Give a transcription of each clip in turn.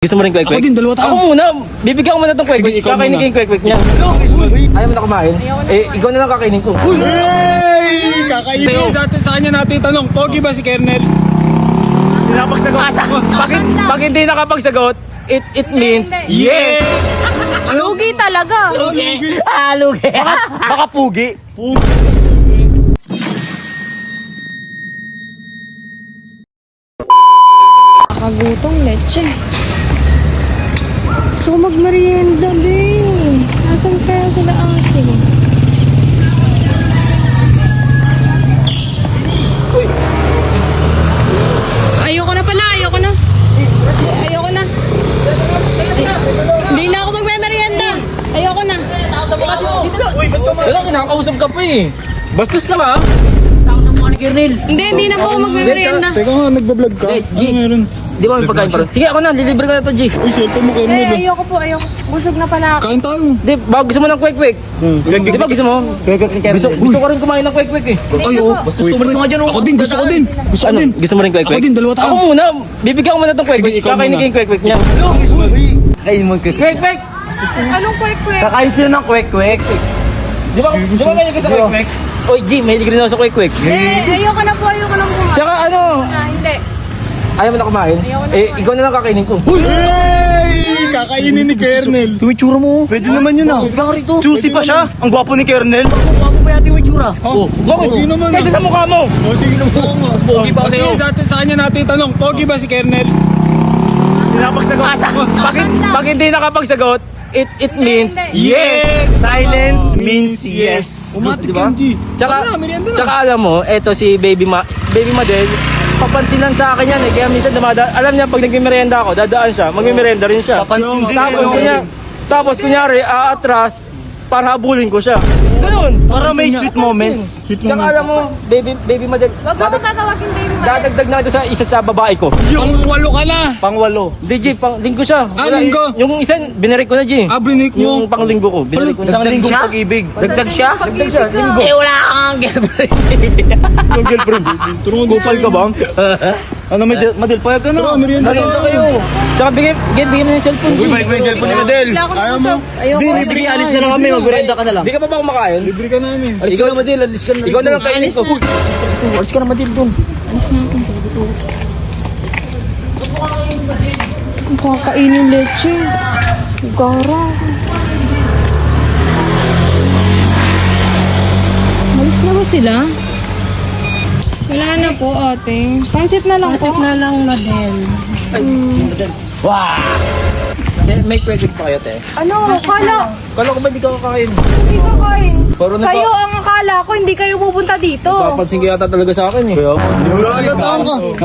Gusto mo rin kwek-kwek? Ako din, dalawa tayo. Ako muna. Bibigyan ko muna itong kwek-kwek. Sige, ikaw Kakainin ko muna. yung kwek-kwek niya. Ayaw mo na kumain? Ikaw na lang kakainin ko. Hey! Kakainin. Sa kanya natin tanong, pogi ba si Kernel? Hindi nakapagsagot. Pag hindi nakapagsagot, it means yes! Lugi talaga. Lugi. Baka pugi. Nakagutong leche. So magmerienda, be. Nasaan kaya sila ate? Ayoko na pala, ayoko na. Ayoko na. Hindi na ako magmemerienda. Ayoko na. Wala, kinakausap ka pa eh. Bastos ka ba? Hindi na po ako magmemerienda. Teka nga, nagbablog ka. G. Ano meron? Di ba may pagkain pa rin? Sige, ako na. Lilibre ko na ito, G. Uy, cellphone mo Kernel. Ayoko po, ayoko. Busog na pala ako. Kain tayo. Di ba gusto mo ng kwek-kwek? Di ba gusto mo? Gusto ko rin kumain ng kwek-kwek eh. Ay, oh. Bastos tumalis nga dyan, oh. Ako din, gusto ko din. Gusto ko Ano? din. Gusto mo rin kwek-kwek? Ako din, dalawa tayo. Ako muna. Bibigyan ko muna itong kwek-kwek. Sige, ikaw Kakainin muna. ko yung kwek-kwek niya. Kain mo kwek. Kwek-kwek! Anong kwek-kwek? Kakain sila ng kwek-kwek. Di ba mahilig ka sa kwek-kwek? Oy, G, mahilig rin ako sa kwek-kwek. Ayoko na po, ayoko na po. Tsaka ano? Hindi. Ayaw mo na kumain? Ikaw na lang kakainin ko. Hey! Kakainin ni Kernel. Tumitsura mo. Pwede naman yun ah. Juicy pa siya. Ang gwapo ni Kernel. Oh, pogi naman. Kasi sa mukha mo! Oh, sige naman ako nga. Pogi pa ako sa'yo. Sa kanya natin tanong, pogi ba si Kernel? Hindi nakapagsagot. Pag hindi nakapagsagot, it means yes! Silence means yes. Umatik Diba? yan, G. Tsaka, Wala, merienda na. tsaka alam mo, eto si Baby Madel, papansinan sa akin yan eh. Kaya minsan alam niya pag nagmimerienda ako, dadaan siya, magmimerienda rin siya. Papansin din Tapos kunyari, aatras, para habulin ko siya. Ganun. Para may sweet moments. Tsaka alam mo, Baby Madel, Wag mo tatawagin baby mo. dadagdag na ito sa isa sa babae ko. Yung walo ka na. Pangwalo. DJ, linggo siya. Linggo? Yung isa, binarik ko na, G. Brinik Yung mo. panglinggo ko, binarik ko na. Isang linggong pag-ibig. Dagdag siya? Dagdag siya, linggo. wala kang girlfriend. Yung girlfriend. Kupal ka ba? Ano, Madel, payag ka Tara, na. merienda Narinig tayo. kayo. Tsaka bigyan mo ng cellphone, G. balik mo yung cellphone ni Madel. Wala akong Ayaw mo? busog. Ayoko. Hindi, sige, alis na lang kami. Magmerenda ka na lang. Di ka pa ba kumakain? Libre ka namin. Ikaw na, Madel. Alis ka na. Ikaw na lang kainin ko. Alis ka na, Madel, dun. Ang kakainin leche. Gara. Malis na ba sila? Wala na po, ate. Pansit na lang po. Pansit na lang na din. Wow! May credit pa kayo, te. Ano? Kala, Kala ko ba di ka kakain? hindi ko kain. Pero Kayo ang akala ko, hindi kayo pupunta dito. Papansin ka yata talaga sa akin eh. Nagpapapansin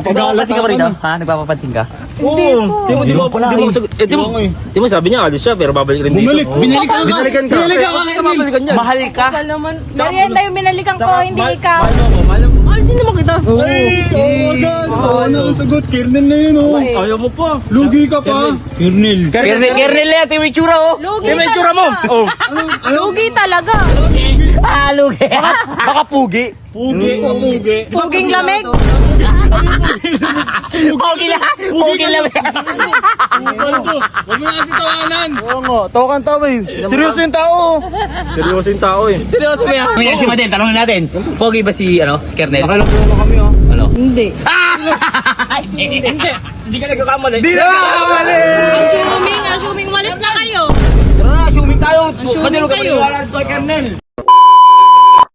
ka pa rin, ha? Nagpapapansin ka? Hindi po. Di mo sabi niya, alis siya, pero babalik rin dito. Bumalik. Binalikan ka. Binalikan ka. Binalikan ka, Kaya babalikan niya. Mahal ka. Mahal naman. Merienda yung binalikan ko, hindi ikaw. Mahal din naman kita. Ay, oo agad. Ano ang sagot? Kernel na yun, oh. Ayaw mo pa. Lugi ka pa. Kernel. Kernel yan, yung itsura oh. Lugi Yung itsura mo. Oh. Lugi talaga. Lugi. Baka pugi. Pugi. Pugi. Puging lamig. Pogi lang. Huwag mo na kasi tawanan. Oo nga. Tawakan tao eh. Seryoso yung tao. Seryoso yung tao eh. Seryoso ba yan? Si Madel, tanongin natin. Pogi ba si Kernel? Nakailang na kami ah. Hindi. Hindi ka nagkakamali. Di na kamali. Assuming, malis na kayo. Tara na, assuming tayo. Assuming Madelo ka kayo. maniwala kay Kernel.